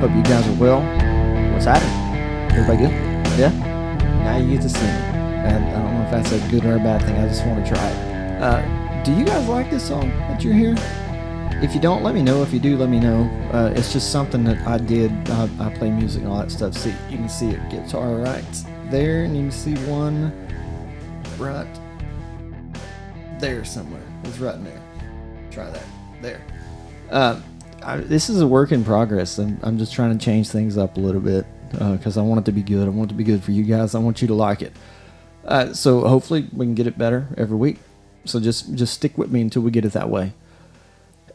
Hope you guys are well. What's happening? Everybody good? Yeah? Now you get to sing it. I don't know if that's a good or a bad thing. I just want to try it. Do you guys like this song that you're hearing? If you don't, let me know. If you do, let me know. It's just something that I did. I play music and all that stuff. See, you can see it. Guitar right there, and you can see one right there somewhere. It's right in there. Try that. There. This is a work in progress. I'm just trying to change things up a little bit because I want it to be good. I want it to be good for you guys. I want you to like it. So hopefully we can get it better every week. So just stick with me until we get it that way.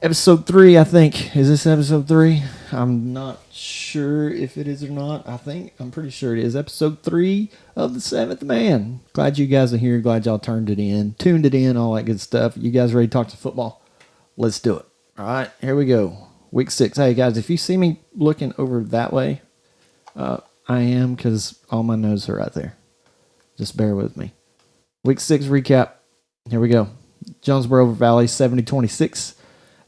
Episode 3, I think. Is this episode 3? I'm not sure if it is or not. I'm pretty sure it is. Episode 3 of the Seventh Man. Glad you guys are here. Glad y'all tuned it in, all that good stuff. You guys ready to talk to football? Let's do it. All right, here we go. Week 6. Hey, guys, if you see me looking over that way, I am because all my notes are right there. Just bear with me. Week 6 recap. Here we go. Jonesboro over Valley, 70-26.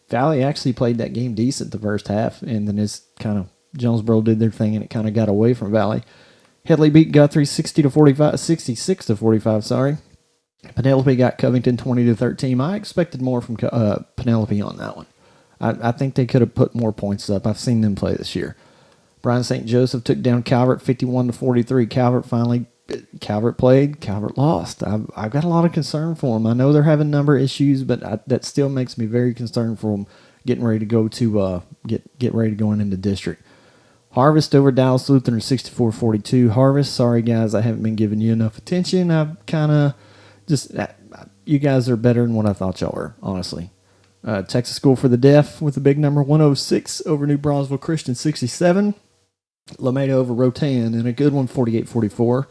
Valley actually played that game decent the first half, and then Jonesboro did their thing, and it kind of got away from Valley. Headley beat Guthrie 66-45. Sorry. Penelope got Covington 20-13. I expected more from Penelope on that one. I think they could have put more points up. I've seen them play this year. Bryan St. Joseph took down Calvert 51-43. Calvert played. Calvert lost. I've got a lot of concern for them. I know they're having number issues, but that still makes me very concerned for them getting ready to go to get ready to go into district. Harvest over Dallas Lutheran 64-42. Harvest, sorry guys, I haven't been giving you enough attention. I've kind of you guys are better than what I thought y'all were, honestly. Texas School for the Deaf with a big number 106 over New Braunfels Christian 67. Lameda over Rotan and a good one 48-44.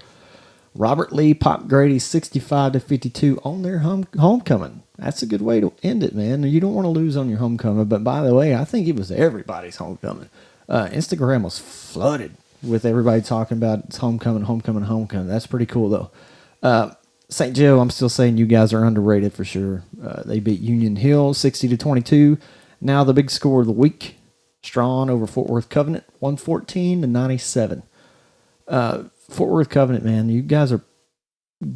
Robert Lee popped Grady 65-52 on their homecoming. That's a good way to end it, man. You don't want to lose on your homecoming, but by the way, I think it was everybody's homecoming. Instagram was flooded with everybody talking about it's homecoming. That's pretty cool, though. St. Joe, I'm still saying you guys are underrated for sure. They beat Union Hill 60-22. Now the big score of the week. Strawn over Fort Worth Covenant 114-97. Fort Worth Covenant, man, you guys are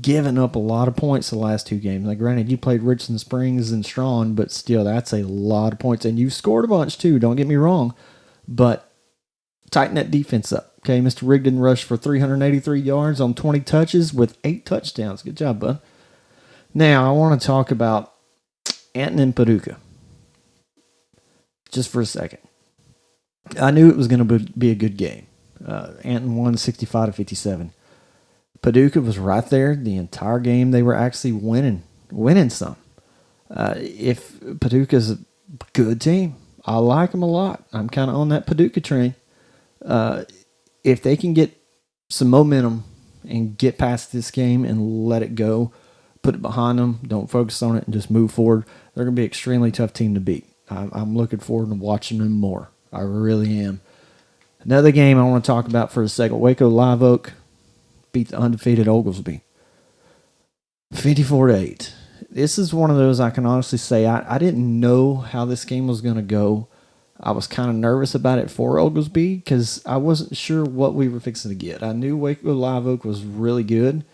giving up a lot of points the last two games. Like, granted, you played Richland Springs and Strawn, but still, that's a lot of points. And you've scored a bunch, too. Don't get me wrong. But tighten that defense up. Okay, Mr. Rigdon rushed for 383 yards on 20 touches with 8 touchdowns. Good job, bud. Now, I want to talk about Anton and Paducah. Just for a second. I knew it was going to be a good game. Anton won 65-57. Paducah was right there the entire game. They were actually winning some. If Paducah's a good team, I like them a lot. I'm kind of on that Paducah train. If they can get some momentum and get past this game and let it go, put it behind them, don't focus on it, and just move forward, they're going to be an extremely tough team to beat. I'm looking forward to watching them more. I really am. Another game I want to talk about for a second. Waco Live Oak beat the undefeated Oglesby 54-8. This is one of those I can honestly say I didn't know how this game was going to go. I was kind of nervous about it for Oglesby because I wasn't sure what we were fixing to get. I knew Waco Live Oak was really good.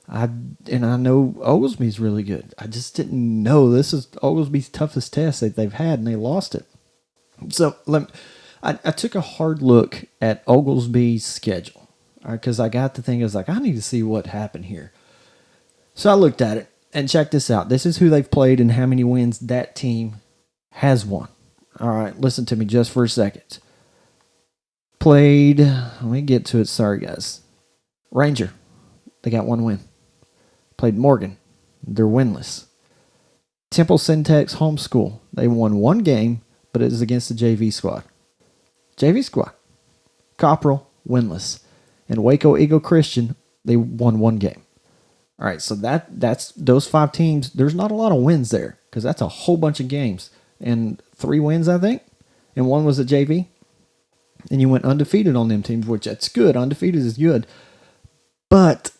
And I know Oglesby's really good. I just didn't know this is Oglesby's toughest test that they've had, and they lost it. So I took a hard look at Oglesby's schedule because I got to think, I was like, I need to see what happened here. So I looked at it, and check this out. This is who they've played and how many wins that team has won. All right, listen to me just for a second. Let me get to it. Sorry, guys. Ranger, they got 1 win. Played Morgan, they're winless. Temple Syntax Homeschool, they won 1 game, but it was against the JV squad. Copperell, winless. And Waco Eagle Christian, they won 1 game. All right, so that's those 5 teams. There's not a lot of wins there because that's a whole bunch of games. And 3 wins, I think, and 1 was a JV. And you went undefeated on them teams, which that's good. Undefeated is good. But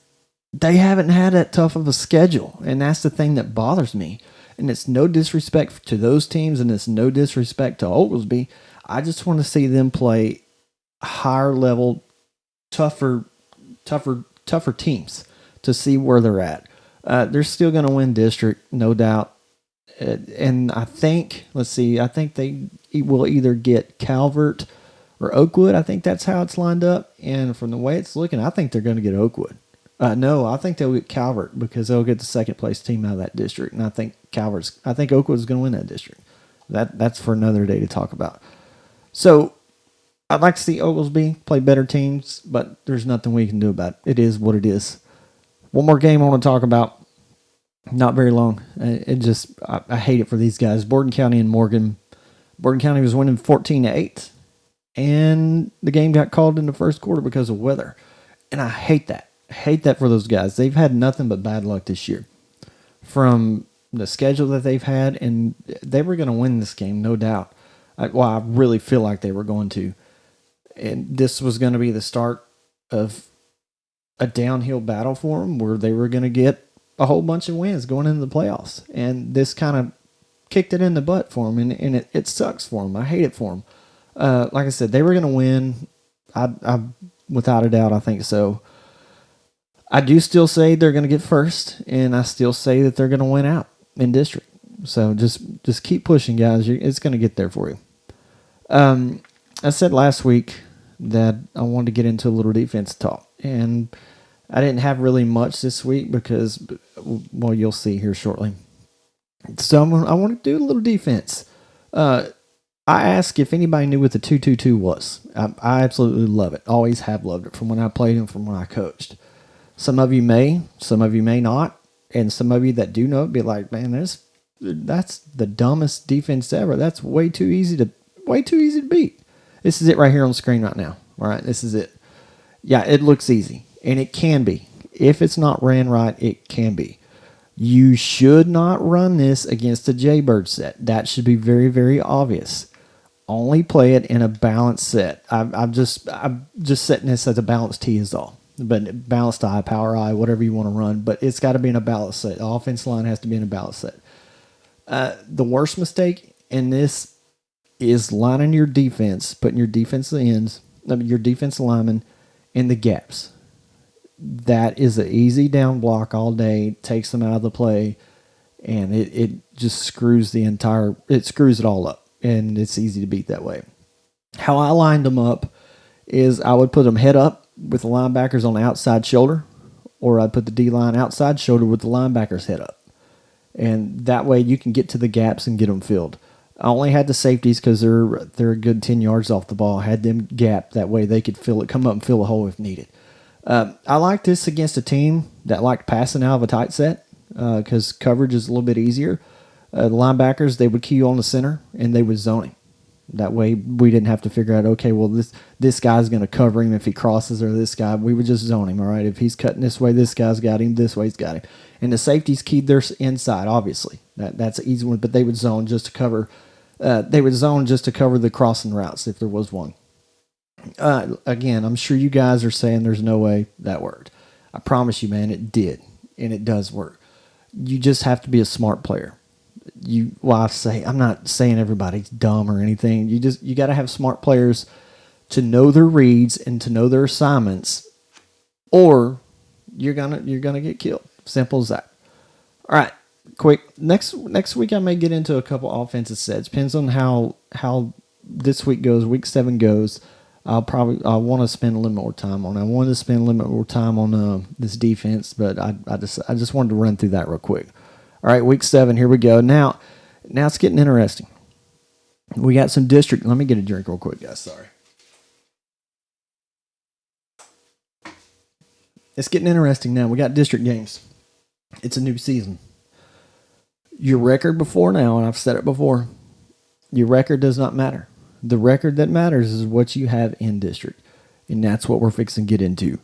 they haven't had that tough of a schedule, and that's the thing that bothers me. And it's no disrespect to those teams, and it's no disrespect to Oglesby. I just want to see them play higher level, tougher, tougher teams to see where they're at. They're still going to win district, no doubt. And I think, let's see, I think they will either get Calvert or Oakwood. I think that's how it's lined up. And from the way it's looking, I think they're going to get Oakwood. No, I think they'll get Calvert because they'll get the second place team out of that district. And I think Oakwood's going to win that district. That's for another day to talk about. So I'd like to see Oglesby play better teams, but there's nothing we can do about it. It is what it is. One more game I want to talk about. Not very long. I hate it for these guys. Borden County and Morgan. Borden County was winning 14-8, and the game got called in the first quarter because of weather. And I hate that. I hate that for those guys. They've had nothing but bad luck this year from the schedule that they've had, and they were going to win this game, no doubt. I really feel like they were going to. And this was going to be the start of a downhill battle for them where they were going to get a whole bunch of wins going into the playoffs. And this kind of kicked it in the butt for them, and it sucks for them. I hate it for them. Like I said, they were going to win. I without a doubt, I think so. I do still say they're going to get first, and I still say that they're going to win out in district. So just keep pushing, guys. It's going to get there for you. I said last week that I wanted to get into a little defense talk, and I didn't have really much this week because, well, you'll see here shortly. So I want to do a little defense. I asked if anybody knew what the 2-2-2 was. I absolutely love it. Always have loved it from when I played and from when I coached. Some of you may not, and some of you that do know it be like, man, that's the dumbest defense ever. That's way too easy to beat. This is it right here on the screen right now. All right, this is it. Yeah, it looks easy. And it can be. If it's not ran right, it can be. You should not run this against a Jaybird set. That should be very, very obvious. Only play it in a balanced set. I'm just setting this as a balanced T is all. But balanced I, power I, whatever you want to run. But it's got to be in a balanced set. The offense line has to be in a balanced set. The worst mistake in this is lining your defense, putting your defensive ends, your defensive linemen in the gaps. That is an easy down block all day, takes them out of the play, and it just screws it all up, and it's easy to beat that way. How I lined them up is I would put them head up with the linebackers on the outside shoulder, or I'd put the D-line outside shoulder with the linebackers head up. And that way you can get to the gaps and get them filled. I only had the safeties because they're a good 10 yards off the ball. I had them gap. That way they could come up and fill a hole if needed. I like this against a team that liked passing out of a tight set because coverage is a little bit easier. The linebackers, they would key you on the center, and they would zone him. That way we didn't have to figure out, okay, well, this guy's going to cover him if he crosses, or this guy. We would just zone him, all right? If he's cutting this way, this guy's got him. This way, he's got him. And the safeties keyed their inside, obviously. That's an easy one, but they would zone just to cover the crossing routes if there was one. Again, I'm sure you guys are saying there's no way that worked. I promise you, man, it did, and it does work. You just have to be a smart player. I'm not saying everybody's dumb or anything. You got to have smart players to know their reads and to know their assignments, or you're gonna get killed. Simple as that. All right, quick. Next week I may get into a couple offensive sets. Depends on how this week goes. Week 7 goes. I want to spend a little more time on it. I wanted to spend a little bit more time on this defense, but I just wanted to run through that real quick. All right, week 7, here we go. Now it's getting interesting. We got some district. Let me get a drink real quick, guys. Sorry. It's getting interesting now. We got district games. It's a new season. Your record before now, and I've said it before, your record does not matter. The record that matters is what you have in district, and that's what we're fixing to get into.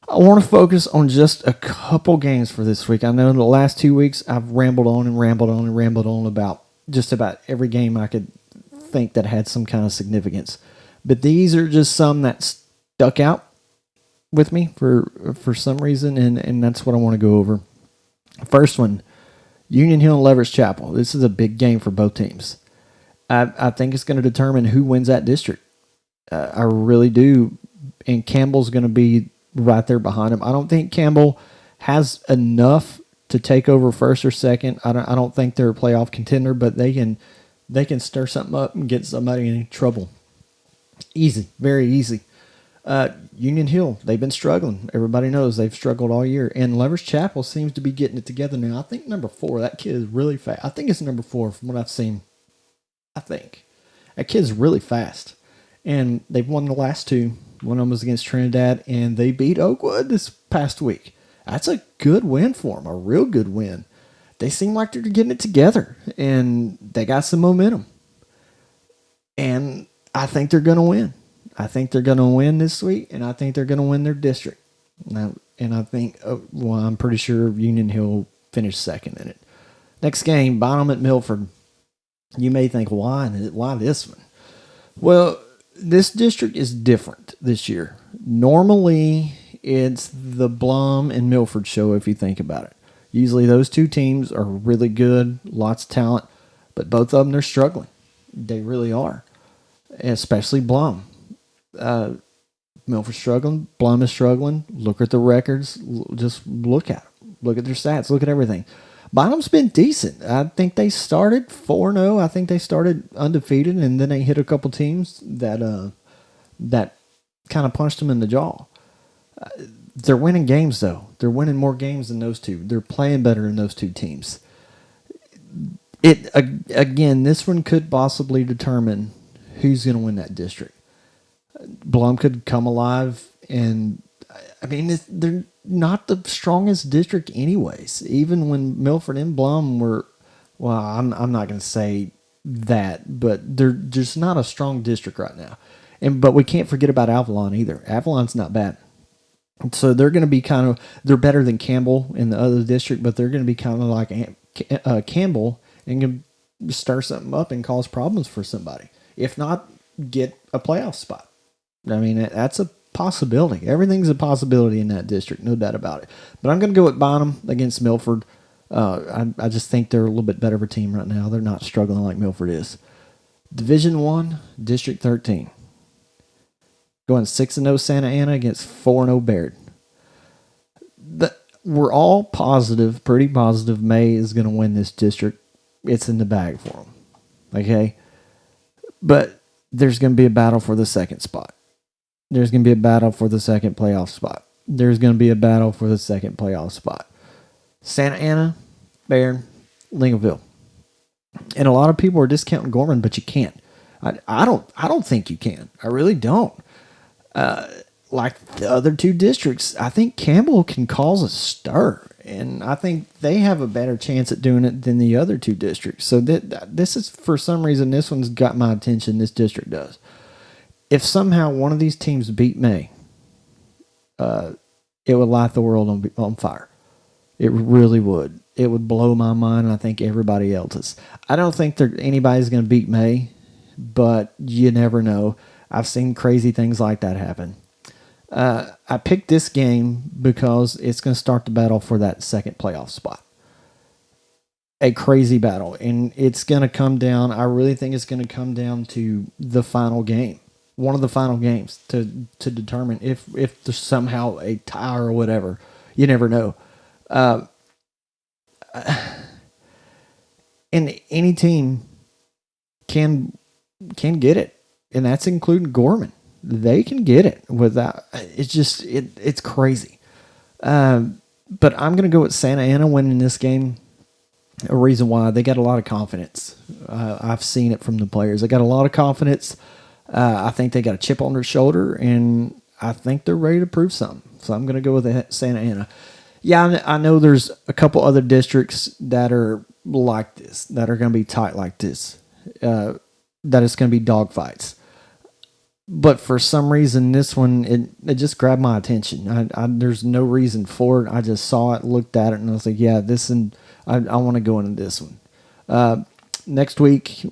I want to focus on just a couple games for this week. I know in the last 2 weeks I've rambled on about just about every game I could think that had some kind of significance. But these are just some that stuck out with me for some reason, and that's what I want to go over. First one, Union Hill and Leverage Chapel. This is a big game for both teams. I think it's going to determine who wins that district. I really do. And Campbell's going to be right there behind him. I don't think Campbell has enough to take over first or second. I don't think they're a playoff contender, but they can stir something up and get somebody in trouble. Easy, very easy. Union Hill, they've been struggling. Everybody knows they've struggled all year. And Lovers Chapel seems to be getting it together now. I think number 4, that kid is really fast. I think it's number 4 from what I've seen. I think. That kid's really fast. And they've won the last 2. One of them was against Trinidad, and they beat Oakwood this past week. That's a good win for them, a real good win. They seem like they're getting it together, and they got some momentum. And I think they're going to win. I think they're going to win this week, and I think they're going to win their district. And I think, I'm pretty sure Union Hill will finish second in it. Next game, Bonham at Milford. You may think, why this one? Well, this district is different this year. Normally, it's the Blum and Milford show if you think about it. Usually those 2 teams are really good, lots of talent, but both of them, they're struggling. They really are, especially Blum. Milford's struggling, Blum is struggling. Look at the records. Just look at them. Look at their stats. Look at everything. Bonham's been decent. I think they started 4-0. I think they started undefeated, and then they hit a couple teams that kind of punched them in the jaw. They're winning games, though. They're winning more games than those 2. They're playing better than those 2 teams. Again, this one could possibly determine who's going to win that district. Blum could come alive, and I mean, they're not the strongest district anyways. Even when Milford and Blum were, well, I'm not going to say that, but they're just not a strong district right now. But we can't forget about Avalon either. Avalon's not bad. So they're going to be they're better than Campbell in the other district, but they're going to be kind of like Campbell and can stir something up and cause problems for somebody. If not, get a playoff spot. I mean, that's a possibility. Everything's a possibility in that district, no doubt about it. But I'm going to go with Bonham against Milford. I just think they're a little bit better of a team right now. They're not struggling like Milford is. Division 1, District 13. Going 6-0 Santa Ana against 4-0 Baird. We're all positive, pretty positive, May is going to win this district. It's in the bag for them. Okay? But there's going to be a battle for the second spot. There's going to be a battle for the second playoff spot. There's going to be a battle for the second playoff spot. Santa Ana, Baird, Lincolnville. And a lot of people are discounting Gorman, but you can't. I don't think you can. I really don't. Like the other 2 districts, I think Campbell can cause a stir. And I think they have a better chance at doing it than the other 2 districts. So this is, for some reason, this one's got my attention. This district does. If somehow one of these teams beat May, it would light the world on fire. It really would. It would blow my mind, and I think everybody else's. I don't think anybody's going to beat May, but you never know. I've seen crazy things like that happen. I picked this game because it's going to start the battle for that second playoff spot. A crazy battle, and it's going to come down. I really think it's going to come down to the final game, one of the final games, to determine if there's somehow a tie or whatever. You never know. And any team can get it, and that's including Gorman. They can get it without. It's crazy. But I'm going to go with Santa Ana winning this game. A reason why, they got a lot of confidence. I've seen it from the players. They got a lot of confidence. I think they got a chip on their shoulder, and I think they're ready to prove something. So I'm going to go with Santa Ana. Yeah, I know there's a couple other districts that are like this, that are going to be tight like this, that it's going to be dogfights. But for some reason, this one, it just grabbed my attention. There's no reason for it. I just saw it, looked at it, and I was like, yeah, I want to go into this one. Next week,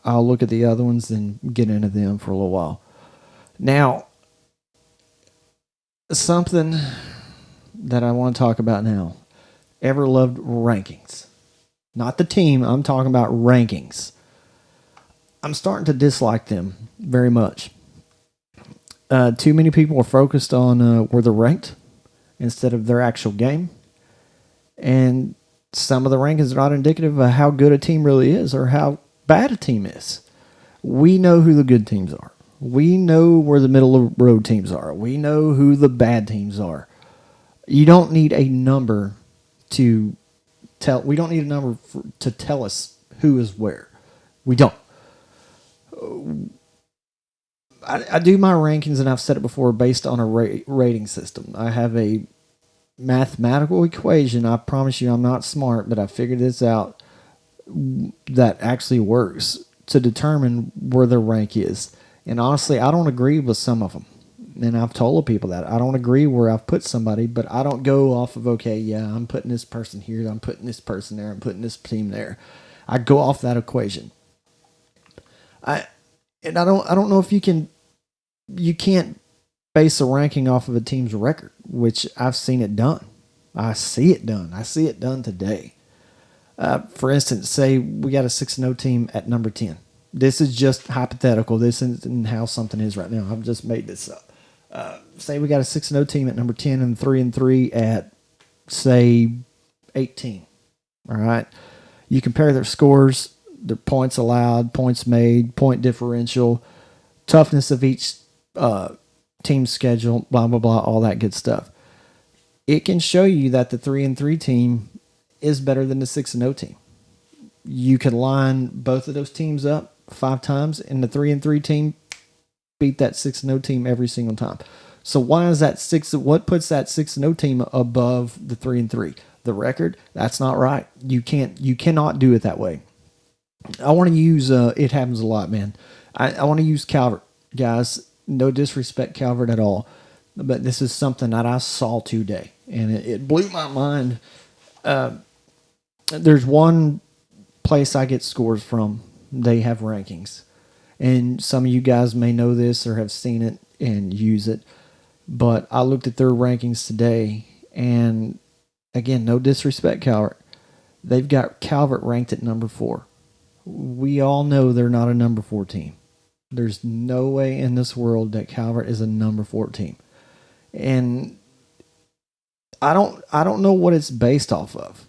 I'll look at the other ones and get into them for a little while. Now, something that I want to talk about now. Ever loved rankings? Not the team, I'm talking about rankings. I'm starting to dislike them very much. Too many people are focused on where they're ranked instead of their actual game. And some of the rankings are not indicative of how good a team really is or how bad a team is. We know who the good teams are. We know where the middle of the road teams are. We know who the bad teams are. You don't need a number to tell. We don't need a number to tell us who is where. We don't. I do my rankings, and I've said it before, based on a rating system. I have a mathematical equation. I promise you I'm not smart, but I figured this out that actually works to determine where their rank is. And honestly, I don't agree with some of them. And I've told people that. I don't agree where I've put somebody, but I don't go off of, okay, yeah, I'm putting this person here, I'm putting this person there, I'm putting this team there. I go off that equation. I don't know if you can't base a ranking off of a team's record, which I've seen it done. I see it done. I see it done today. For instance, say we got a 6-0 team at number 10. This is just hypothetical. This isn't how something is right now. I've just made this up. Say we got a 6-0 team at number 10 and 3-3 at, say, 18. All right. You compare their scores, their points allowed, points made, point differential, toughness of each team's schedule, blah, blah, blah, all that good stuff. It can show you that the 3-3 team is better than the 6-0 team. You can line both of those teams up 5 times, and the 3-3 team beat that 6-0 team every single time. So why is that what puts that 6-0 team above the 3-3? The record? That's not right. You cannot do it that way. I want to use it happens a lot, man. I want to use Calvert, guys. No disrespect, Calvert, at all. But this is something that I saw today, and it blew my mind. There's one place I get scores from. They have rankings. And some of you guys may know this or have seen it and use it. But I looked at their rankings today, and again, no disrespect, Calvert. They've got Calvert ranked at number 4. We all know they're not a number 4 team. There's no way in this world that Calvert is a number 4 team. And I don't know what it's based off of.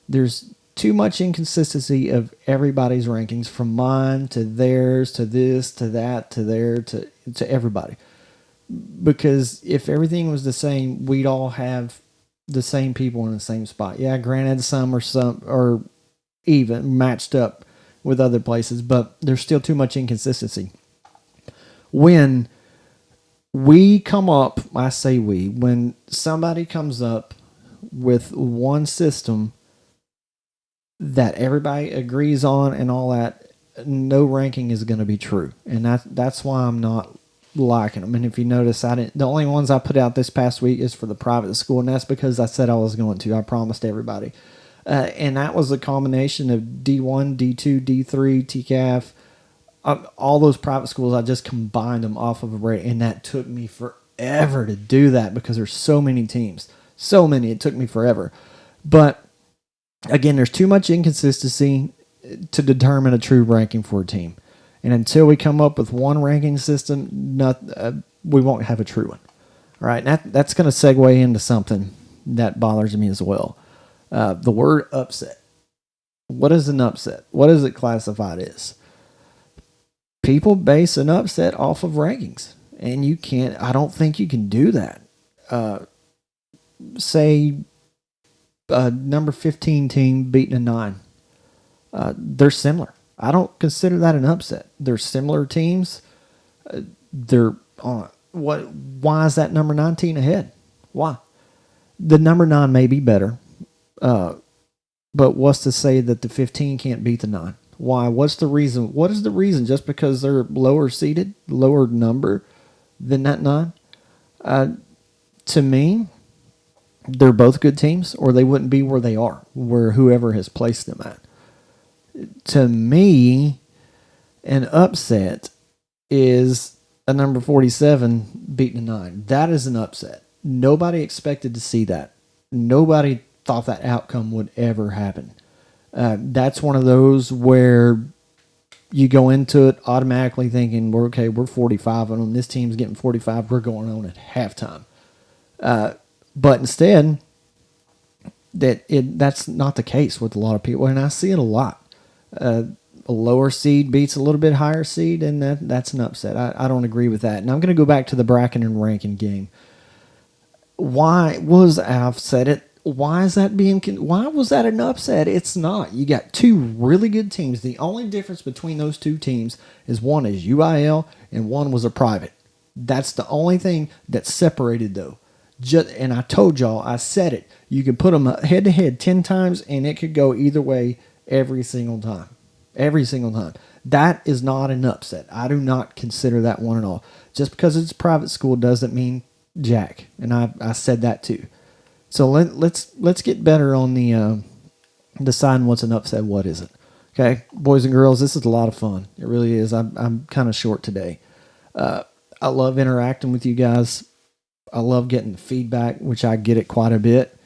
There's too much inconsistency of everybody's rankings, from mine to theirs to this to that to there to everybody. Because if everything was the same, we'd all have the same people in the same spot. Yeah, granted, some are even matched up with other places, but there's still too much inconsistency. When we come up, I say when somebody comes up with one system that everybody agrees on and all that, no ranking is going to be true. And that's why I'm not liking them. And if you notice, the only ones I put out this past week is for the private school, and that's because I said I was going to. I promised everybody. And that was a combination of D1, D2, D3, TCAF, all those private schools. I just combined them off of a rate, and that took me forever to do that because there's so many teams. So many. It took me forever. But again, there's too much inconsistency to determine a true ranking for a team. And until we come up with one ranking system, we won't have a true one. All right, that's going to segue into something that bothers me as well. The word upset. What is an upset? What is it classified as? People base an upset off of rankings. And I don't think you can do that. Say number 15 team beating a 9. They're similar. I don't consider that an upset. They're similar teams. They're on. Why is that number 19 ahead? Why? The number 9 may be better, but what's to say that the 15 can't beat the 9? Why? What's the reason? What is the reason? Just because they're lower seated, lower number than that 9? To me, they're both good teams, or they wouldn't be where they are, where whoever has placed them at. To me, an upset is a number 47 beating a 9. That is an upset. Nobody expected to see that. Nobody thought that outcome would ever happen. That's one of those where you go into it automatically thinking, we're 45 on them. This team's getting 45. We're going on at halftime. But instead, that's not the case with a lot of people, and I see it a lot. A lower seed beats a little bit higher seed, and that's an upset. I don't agree with that. And I'm going to go back to the bracket and ranking game. I've said it. Why was that an upset? It's not. You got two really good teams. The only difference between those two teams is one is UIL and one was a private. That's the only thing that separated, though. And I told y'all, I said it. You could put them head to head 10 times, and it could go either way every single time. Every single time. That is not an upset. I do not consider that one at all. Just because it's a private school doesn't mean jack. And I said that too. So let's get better on the deciding what's an upset, what isn't. Okay, boys and girls, this is a lot of fun. It really is. I'm kind of short today. I love interacting with you guys. I love getting feedback, which I get it quite a bit.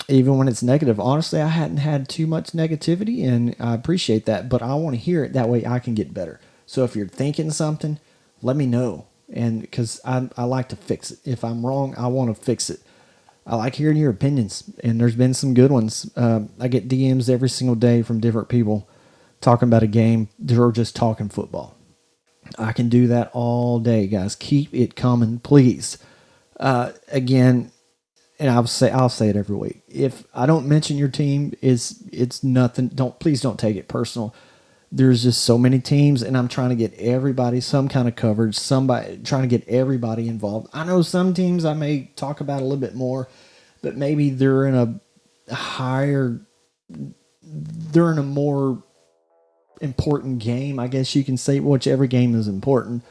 Even when it's negative. Honestly, I hadn't had too much negativity, and I appreciate that, but I want to hear it. That way I can get better. So if you're thinking something, let me know. And because I like to fix it. If I'm wrong, I want to fix it. I like hearing your opinions, and there's been some good ones. I get DMs every single day from different people talking about a game. They're just talking football. I can do that all day, guys. Keep it coming, please. Again, and I'll say it every week. If I don't mention your team, it's nothing. Please don't take it personal. There's just so many teams, and I'm trying to get everybody some kind of coverage. Trying to get everybody involved. I know some teams I may talk about a little bit more, but maybe they're in a more important game, I guess you can say, which every game is important,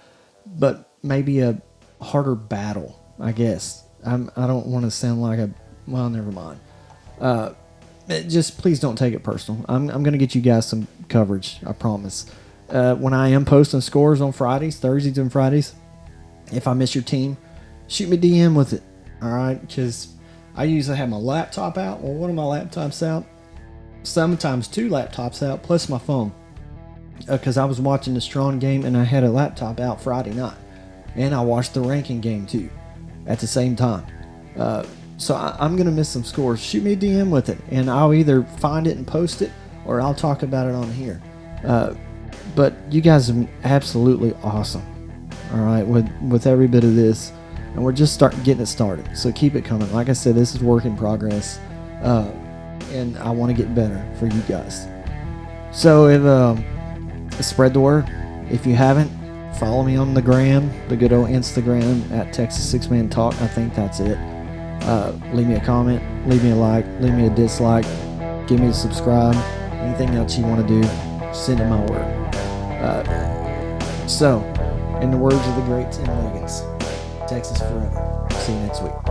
but maybe a harder battle, I guess. I don't want to sound like never mind. Just please don't take it personal. I'm going to get you guys some coverage, I promise. When I am posting scores on Thursdays and Fridays, if I miss your team, shoot me DM with it, all right? Because I usually have my laptop out, or one of my laptops out, sometimes two laptops out, plus my phone. Because I was watching the Strong game, and I had a laptop out Friday night. And I watched the ranking game, too, at the same time. So I'm going to miss some scores. Shoot me a DM with it, and I'll either find it and post it, or I'll talk about it on here. But you guys are absolutely awesome, all right, with every bit of this. And we're just getting it started. So keep it coming. Like I said, this is work in progress, and I want to get better for you guys. So spread the word. If you haven't, follow me on the gram, the good old Instagram at Texas Six Man Talk. I think that's it. Leave me a comment, leave me a like, leave me a dislike, give me a subscribe. Anything else you want to do, send it my word. So, in the words of the great Tim Liggins, Texas forever. See you next week.